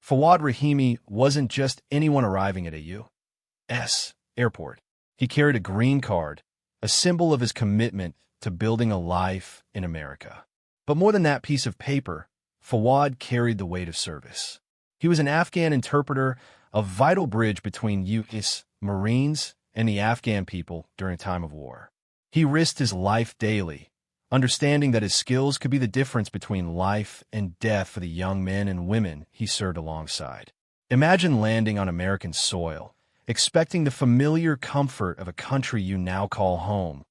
Fawad Rahimi wasn't just anyone arriving at a U.S. airport. He carried a green card, a symbol of his commitment to building a life in America. But more than that piece of paper, Fawad carried the weight of service. He was an Afghan interpreter, a vital bridge between U.S. Marines and the Afghan people during a time of war. He risked his life daily, understanding that his skills could be the difference between life and death for the young men and women he served alongside. Imagine landing on American soil, expecting the familiar comfort of a country you now call home,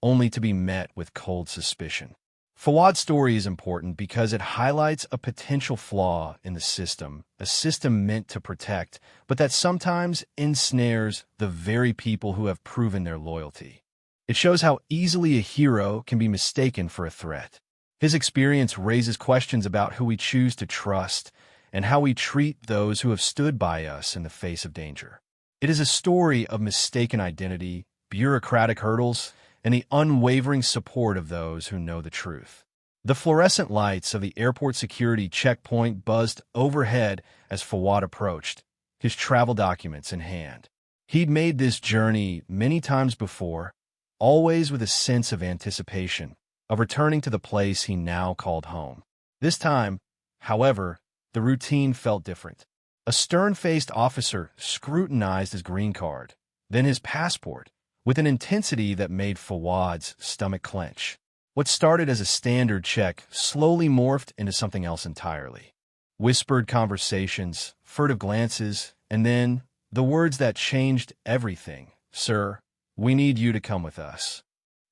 only to be met with cold suspicion. Fawad's story is important because it highlights a potential flaw in the system, a system meant to protect, but that sometimes ensnares the very people who have proven their loyalty. It shows how easily a hero can be mistaken for a threat. His experience raises questions about who we choose to trust and how we treat those who have stood by us in the face of danger. It is a story of mistaken identity, bureaucratic hurdles, and the unwavering support of those who know the truth. The fluorescent lights of the airport security checkpoint buzzed overhead as Fawad approached, his travel documents in hand. He'd made this journey many times before, always with a sense of anticipation, of returning to the place he now called home. This time, however, the routine felt different. A stern-faced officer scrutinized his green card, then his passport, with an intensity that made Fawad's stomach clench. What started as a standard check slowly morphed into something else entirely. Whispered conversations, furtive glances, and then the words that changed everything. "Sir, we need you to come with us."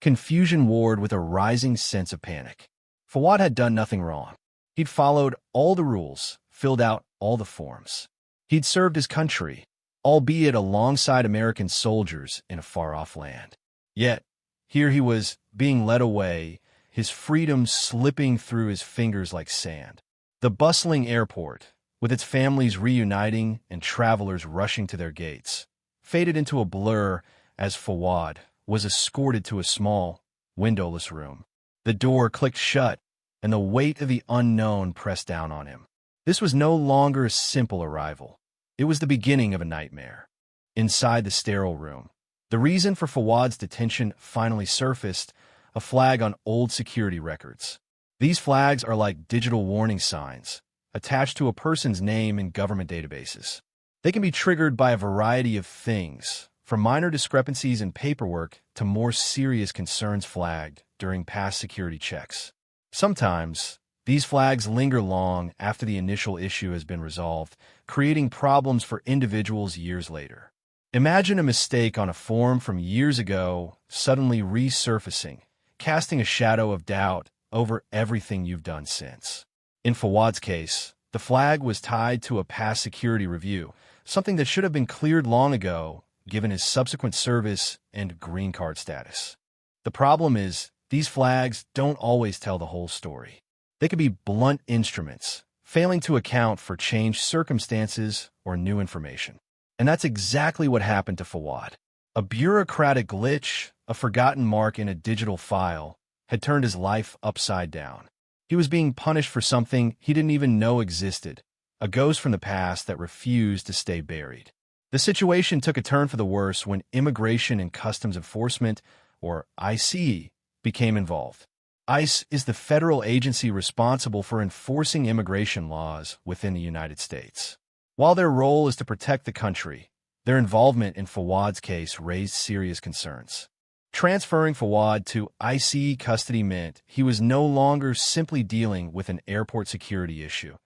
Confusion warred with a rising sense of panic. Fawad had done nothing wrong. He'd followed all the rules, filled out all the forms. He'd served his country, albeit alongside American soldiers in a far-off land. Yet, here he was, being led away, his freedom slipping through his fingers like sand. The bustling airport, with its families reuniting and travelers rushing to their gates, faded into a blur as Fawad was escorted to a small, windowless room. The door clicked shut, and the weight of the unknown pressed down on him. This was no longer a simple arrival. It was the beginning of a nightmare. Inside the sterile room, the reason for Fawad's detention finally surfaced, a flag on old security records. These flags are like digital warning signs, attached to a person's name in government databases. They can be triggered by a variety of things, from minor discrepancies in paperwork to more serious concerns flagged during past security checks. Sometimes, these flags linger long after the initial issue has been resolved, creating problems for individuals years later. Imagine a mistake on a form from years ago suddenly resurfacing, casting a shadow of doubt over everything you've done since. In Fawad's case, the flag was tied to a past security review, something that should have been cleared long ago, given his subsequent service and green card status. The problem is, these flags don't always tell the whole story. They could be blunt instruments, failing to account for changed circumstances or new information. And that's exactly what happened to Fawad. A bureaucratic glitch, a forgotten mark in a digital file, had turned his life upside down. He was being punished for something he didn't even know existed, a ghost from the past that refused to stay buried. The situation took a turn for the worse when Immigration and Customs Enforcement, or ICE, became involved. ICE is the federal agency responsible for enforcing immigration laws within the United States. While their role is to protect the country, their involvement in Fawad's case raised serious concerns. Transferring Fawad to ICE custody meant he was no longer simply dealing with an airport security issue.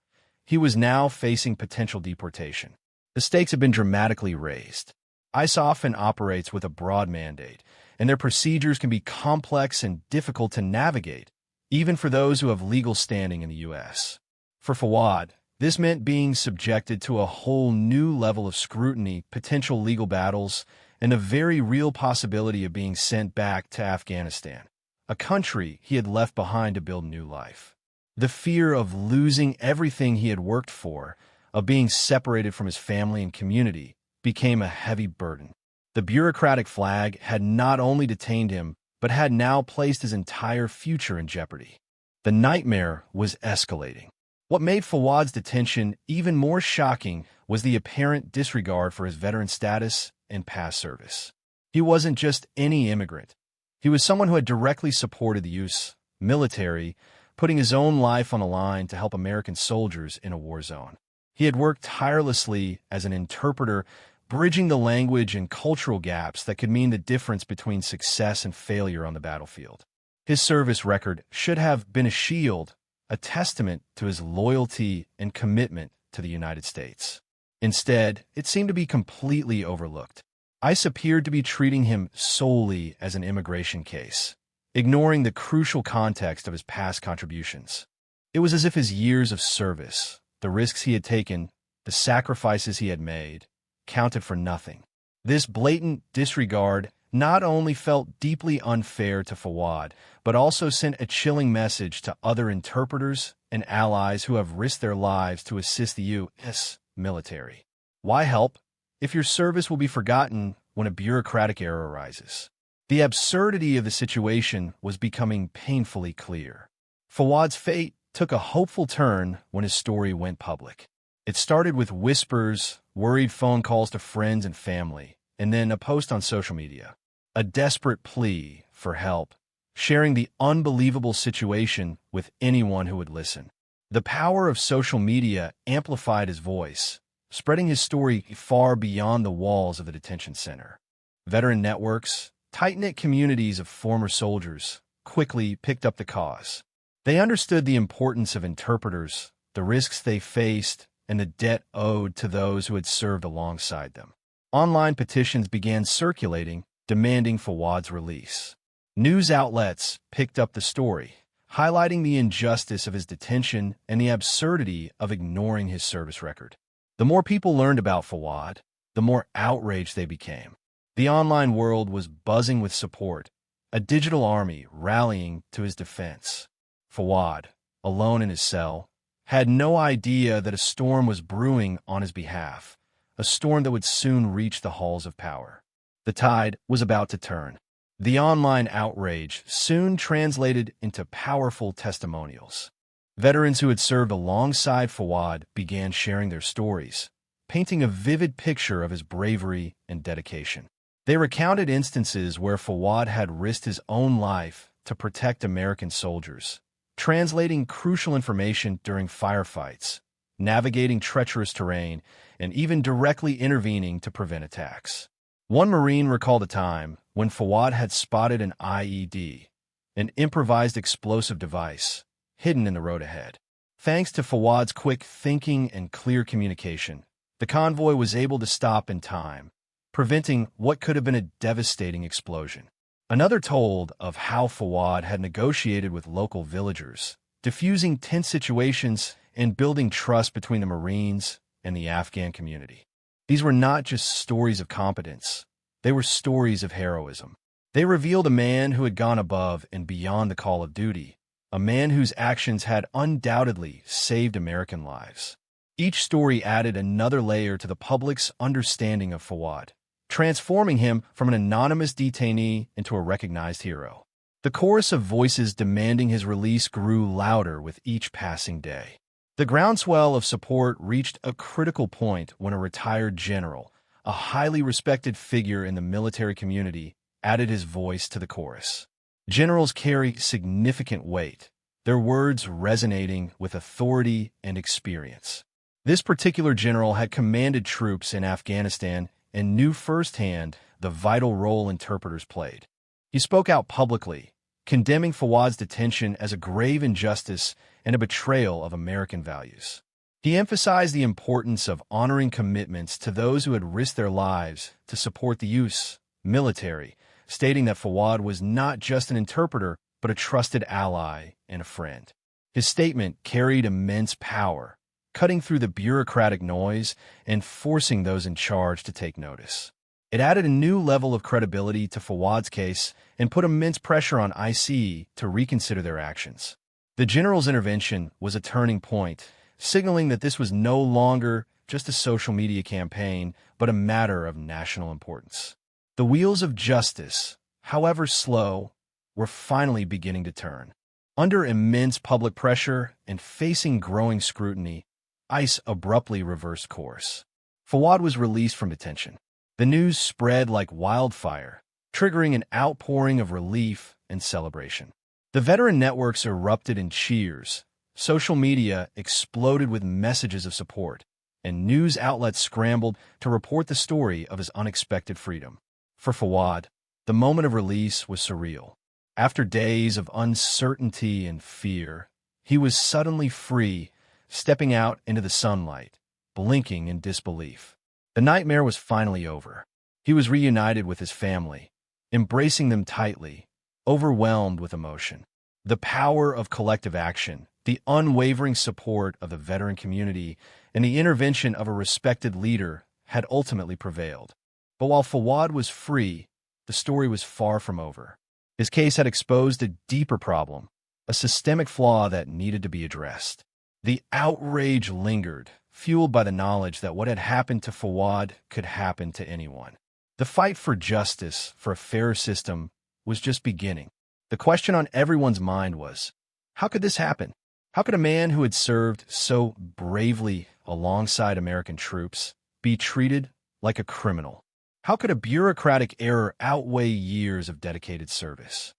He was now facing potential deportation. The stakes have been dramatically raised. ICE often operates with a broad mandate, and their procedures can be complex and difficult to navigate, even for those who have legal standing in the U.S. For Fawad, this meant being subjected to a whole new level of scrutiny, potential legal battles, and a very real possibility of being sent back to Afghanistan, a country he had left behind to build a new life. The fear of losing everything he had worked for, of being separated from his family and community, became a heavy burden. The bureaucratic flag had not only detained him, but had now placed his entire future in jeopardy. The nightmare was escalating. What made Fawad's detention even more shocking was the apparent disregard for his veteran status and past service. He wasn't just any immigrant. He was someone who had directly supported the U.S. military, putting his own life on the line to help American soldiers in a war zone. He had worked tirelessly as an interpreter, bridging the language and cultural gaps that could mean the difference between success and failure on the battlefield. His service record should have been a shield, a testament to his loyalty and commitment to the United States. Instead, it seemed to be completely overlooked. ICE appeared to be treating him solely as an immigration case, ignoring the crucial context of his past contributions. It was as if his years of service, the risks he had taken, the sacrifices he had made, counted for nothing. This blatant disregard not only felt deeply unfair to Fawad, but also sent a chilling message to other interpreters and allies who have risked their lives to assist the U.S. military. Why help if your service will be forgotten when a bureaucratic error arises? The absurdity of the situation was becoming painfully clear. Fawad's fate took a hopeful turn when his story went public. It started with whispers, worried phone calls to friends and family, and then a post on social media. A desperate plea for help, sharing the unbelievable situation with anyone who would listen. The power of social media amplified his voice, spreading his story far beyond the walls of the detention center. Veteran networks, tight-knit communities of former soldiers, quickly picked up the cause. They understood the importance of interpreters, the risks they faced, and the debt owed to those who had served alongside them. Online petitions began circulating, demanding Fawad's release. News outlets picked up the story, highlighting the injustice of his detention and the absurdity of ignoring his service record. The more people learned about Fawad, the more outraged they became. The online world was buzzing with support, a digital army rallying to his defense. Fawad, alone in his cell, had no idea that a storm was brewing on his behalf, a storm that would soon reach the halls of power. The tide was about to turn. The online outrage soon translated into powerful testimonials. Veterans who had served alongside Fawad began sharing their stories, painting a vivid picture of his bravery and dedication. They recounted instances where Fawad had risked his own life to protect American soldiers, translating crucial information during firefights, navigating treacherous terrain, and even directly intervening to prevent attacks. One Marine recalled a time when Fawad had spotted an IED, an improvised explosive device, hidden in the road ahead. Thanks to Fawad's quick thinking and clear communication, the convoy was able to stop in time, preventing what could have been a devastating explosion. Another told of how Fawad had negotiated with local villagers, diffusing tense situations and building trust between the Marines and the Afghan community. These were not just stories of competence. They were stories of heroism. They revealed a man who had gone above and beyond the call of duty, a man whose actions had undoubtedly saved American lives. Each story added another layer to the public's understanding of Fawad, transforming him from an anonymous detainee into a recognized hero. The chorus of voices demanding his release grew louder with each passing day. The groundswell of support reached a critical point when a retired general, a highly respected figure in the military community, added his voice to the chorus. Generals carry significant weight, their words resonating with authority and experience. This particular general had commanded troops in Afghanistan and knew firsthand the vital role interpreters played. He spoke out publicly, condemning Fawad's detention as a grave injustice and a betrayal of American values. He emphasized the importance of honoring commitments to those who had risked their lives to support the U.S. military, stating that Fawad was not just an interpreter, but a trusted ally and a friend. His statement carried immense power, cutting through the bureaucratic noise and forcing those in charge to take notice. It added a new level of credibility to Fawad's case and put immense pressure on ICE to reconsider their actions. The general's intervention was a turning point, signaling that this was no longer just a social media campaign, but a matter of national importance. The wheels of justice, however slow, were finally beginning to turn. Under immense public pressure and facing growing scrutiny, ICE abruptly reversed course. Fawad was released from detention. The news spread like wildfire, triggering an outpouring of relief and celebration. The veteran networks erupted in cheers, social media exploded with messages of support, and news outlets scrambled to report the story of his unexpected freedom. For Fawad, the moment of release was surreal. After days of uncertainty and fear, he was suddenly free, stepping out into the sunlight, blinking in disbelief. The nightmare was finally over. He was reunited with his family, embracing them tightly, overwhelmed with emotion. The power of collective action, the unwavering support of the veteran community, and the intervention of a respected leader had ultimately prevailed. But while Fawad was free, the story was far from over. His case had exposed a deeper problem, a systemic flaw that needed to be addressed. The outrage lingered, fueled by the knowledge that what had happened to Fawad could happen to anyone. The fight for justice, for a fairer system, was just beginning. The question on everyone's mind was, how could this happen? How could a man who had served so bravely alongside American troops be treated like a criminal? How could a bureaucratic error outweigh years of dedicated service?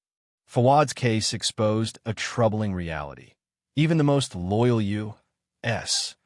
Fawad's case exposed a troubling reality. Even the most loyal U.S.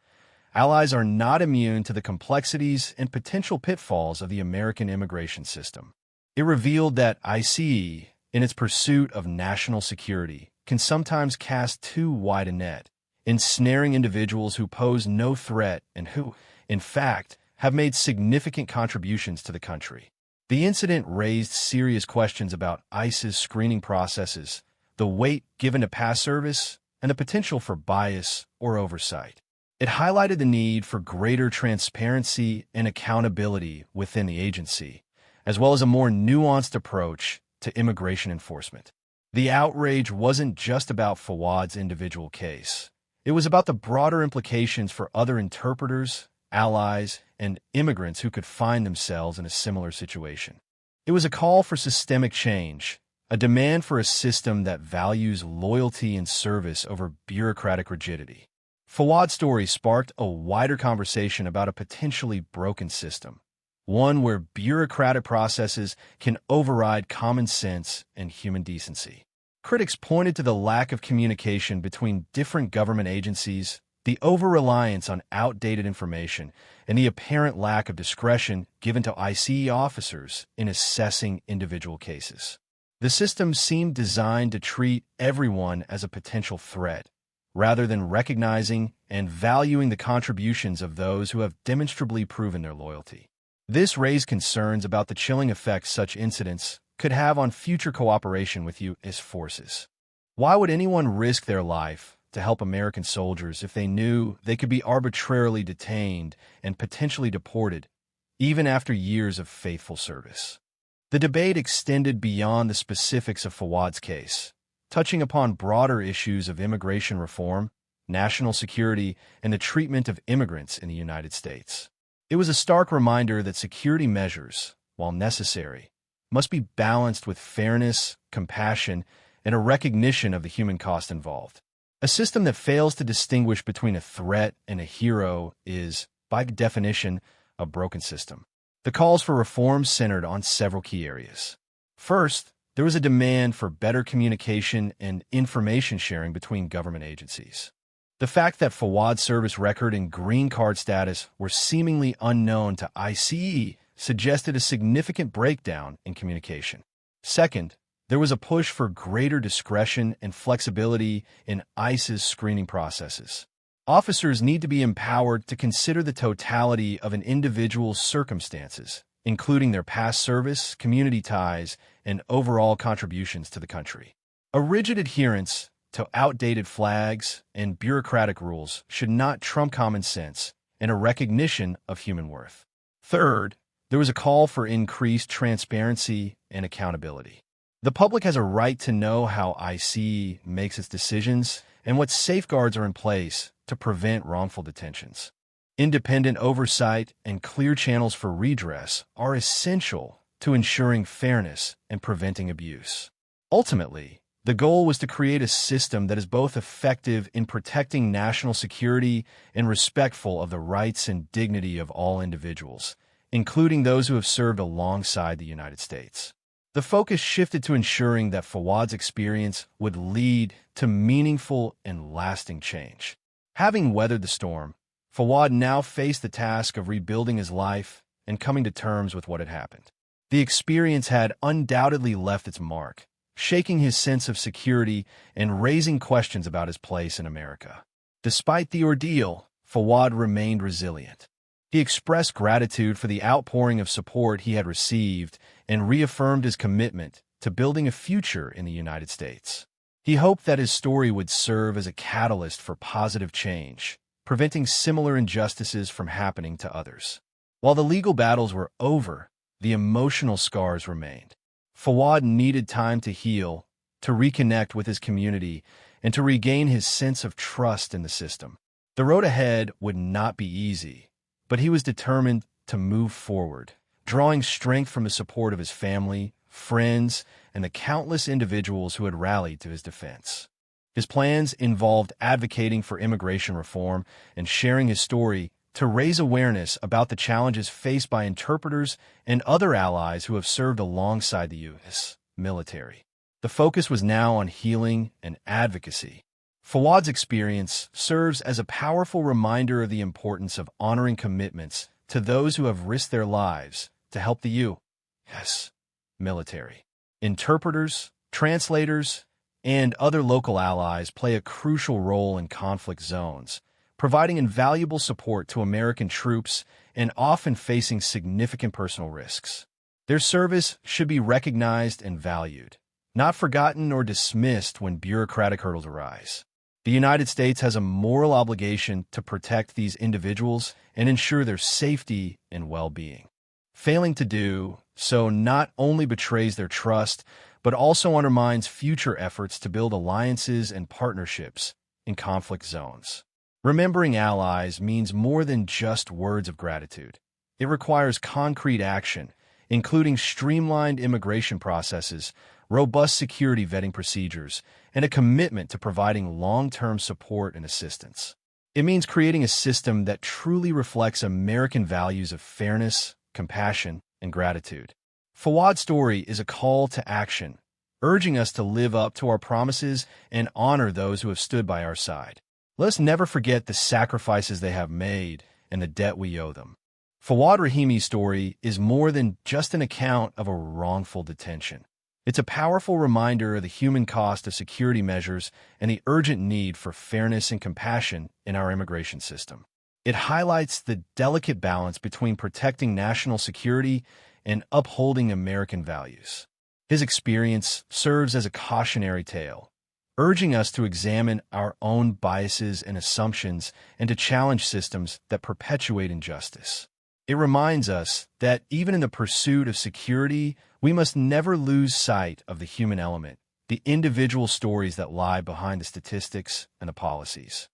allies are not immune to the complexities and potential pitfalls of the American immigration system. It revealed that ICE, in its pursuit of national security, can sometimes cast too wide a net, ensnaring individuals who pose no threat and who, in fact, have made significant contributions to the country. The incident raised serious questions about ICE's screening processes, the weight given to past service, and the potential for bias or oversight. It highlighted the need for greater transparency and accountability within the agency, as well as a more nuanced approach to immigration enforcement. The outrage wasn't just about Fawad's individual case. It was about the broader implications for other interpreters, allies, and immigrants who could find themselves in a similar situation. It was a call for systemic change, a demand for a system that values loyalty and service over bureaucratic rigidity. Fawad's story sparked a wider conversation about a potentially broken system, one where bureaucratic processes can override common sense and human decency. Critics pointed to the lack of communication between different government agencies, the over-reliance on outdated information, and the apparent lack of discretion given to ICE officers in assessing individual cases. The system seemed designed to treat everyone as a potential threat, rather than recognizing and valuing the contributions of those who have demonstrably proven their loyalty. This raised concerns about the chilling effects such incidents could have on future cooperation with U.S. forces. Why would anyone risk their life to help American soldiers if they knew they could be arbitrarily detained and potentially deported, even after years of faithful service? The debate extended beyond the specifics of Fawad's case, touching upon broader issues of immigration reform, national security, and the treatment of immigrants in the United States. It was a stark reminder that security measures, while necessary, must be balanced with fairness, compassion, and a recognition of the human cost involved. A system that fails to distinguish between a threat and a hero is, by definition, a broken system. The calls for reform centered on several key areas. First, there was a demand for better communication and information sharing between government agencies. The fact that Fawad's service record and green card status were seemingly unknown to ICE suggested a significant breakdown in communication. Second, there was a push for greater discretion and flexibility in ICE's screening processes. Officers need to be empowered to consider the totality of an individual's circumstances, including their past service, community ties, and overall contributions to the country. A rigid adherence to outdated flags and bureaucratic rules should not trump common sense and a recognition of human worth. Third, there was a call for increased transparency and accountability. The public has a right to know how ICE makes its decisions and what safeguards are in place to prevent wrongful detentions. Independent oversight and clear channels for redress are essential to ensuring fairness and preventing abuse. Ultimately, The goal was to create a system that is both effective in protecting national security and respectful of the rights and dignity of all individuals, including those who have served alongside the United States. The focus shifted to ensuring that Fawad's experience would lead to meaningful and lasting change. Having weathered the storm, Fawad now faced the task of rebuilding his life and coming to terms with what had happened. The experience had undoubtedly left its mark, shaking his sense of security and raising questions about his place in America. Despite the ordeal, Fawad remained resilient. He expressed gratitude for the outpouring of support he had received and reaffirmed his commitment to building a future in the United States. He hoped that his story would serve as a catalyst for positive change, preventing similar injustices from happening to others. While the legal battles were over, the emotional scars remained. Fawad needed time to heal, to reconnect with his community, and to regain his sense of trust in the system. The road ahead would not be easy, but he was determined to move forward, drawing strength from the support of his family, friends, and the countless individuals who had rallied to his defense. His plans involved advocating for immigration reform and sharing his story to raise awareness about the challenges faced by interpreters and other allies who have served alongside the U.S. military. The focus was now on healing and advocacy. Fawad's experience serves as a powerful reminder of the importance of honoring commitments to those who have risked their lives to help the U.S. military. Interpreters, translators, and other local allies play a crucial role in conflict zones, providing invaluable support to American troops and often facing significant personal risks. Their service should be recognized and valued, not forgotten or dismissed when bureaucratic hurdles arise. The United States has a moral obligation to protect these individuals and ensure their safety and well-being. Failing to do so not only betrays their trust, but also undermines future efforts to build alliances and partnerships in conflict zones. Remembering allies means more than just words of gratitude. It requires concrete action, including streamlined immigration processes, robust security vetting procedures, and a commitment to providing long-term support and assistance. It means creating a system that truly reflects American values of fairness, compassion, and gratitude. Fawad's story is a call to action, urging us to live up to our promises and honor those who have stood by our side. Let us never forget the sacrifices they have made and the debt we owe them. Fawad Rahimi's story is more than just an account of a wrongful detention. It's a powerful reminder of the human cost of security measures and the urgent need for fairness and compassion in our immigration system. It highlights the delicate balance between protecting national security and upholding American values. His experience serves as a cautionary tale, urging us to examine our own biases and assumptions and to challenge systems that perpetuate injustice. It reminds us that even in the pursuit of security, we must never lose sight of the human element, the individual stories that lie behind the statistics and the policies.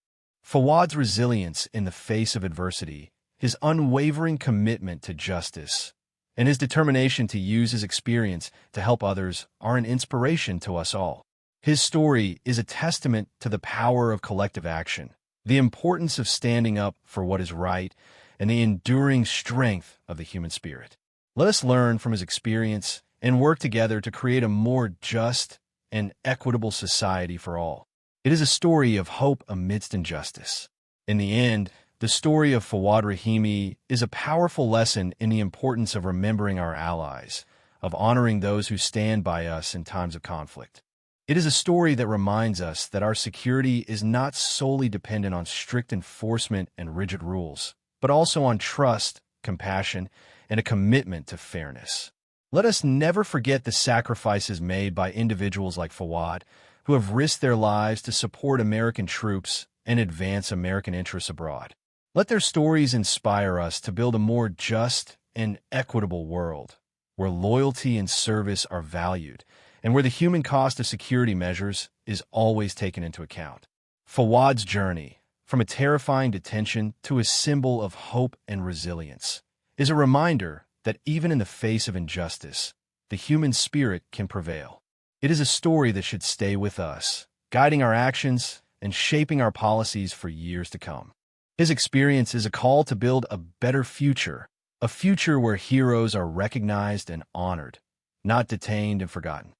Fawad's resilience in the face of adversity, his unwavering commitment to justice, and his determination to use his experience to help others are an inspiration to us all. His story is a testament to the power of collective action, the importance of standing up for what is right, and the enduring strength of the human spirit. Let us learn from his experience and work together to create a more just and equitable society for all. It is a story of hope amidst injustice. In the end, the story of Fawad Rahimi is a powerful lesson in the importance of remembering our allies, of honoring those who stand by us in times of conflict. It is a story that reminds us that our security is not solely dependent on strict enforcement and rigid rules, but also on trust, compassion, and a commitment to fairness. Let us never forget the sacrifices made by individuals like Fawad, who have risked their lives to support American troops and advance American interests abroad. Let their stories inspire us to build a more just and equitable world, where loyalty and service are valued, and where the human cost of security measures is always taken into account. Fawad's journey, from a terrifying detention to a symbol of hope and resilience, is a reminder that even in the face of injustice, the human spirit can prevail. It is a story that should stay with us, guiding our actions and shaping our policies for years to come. His experience is a call to build a better future, a future where heroes are recognized and honored, not detained and forgotten.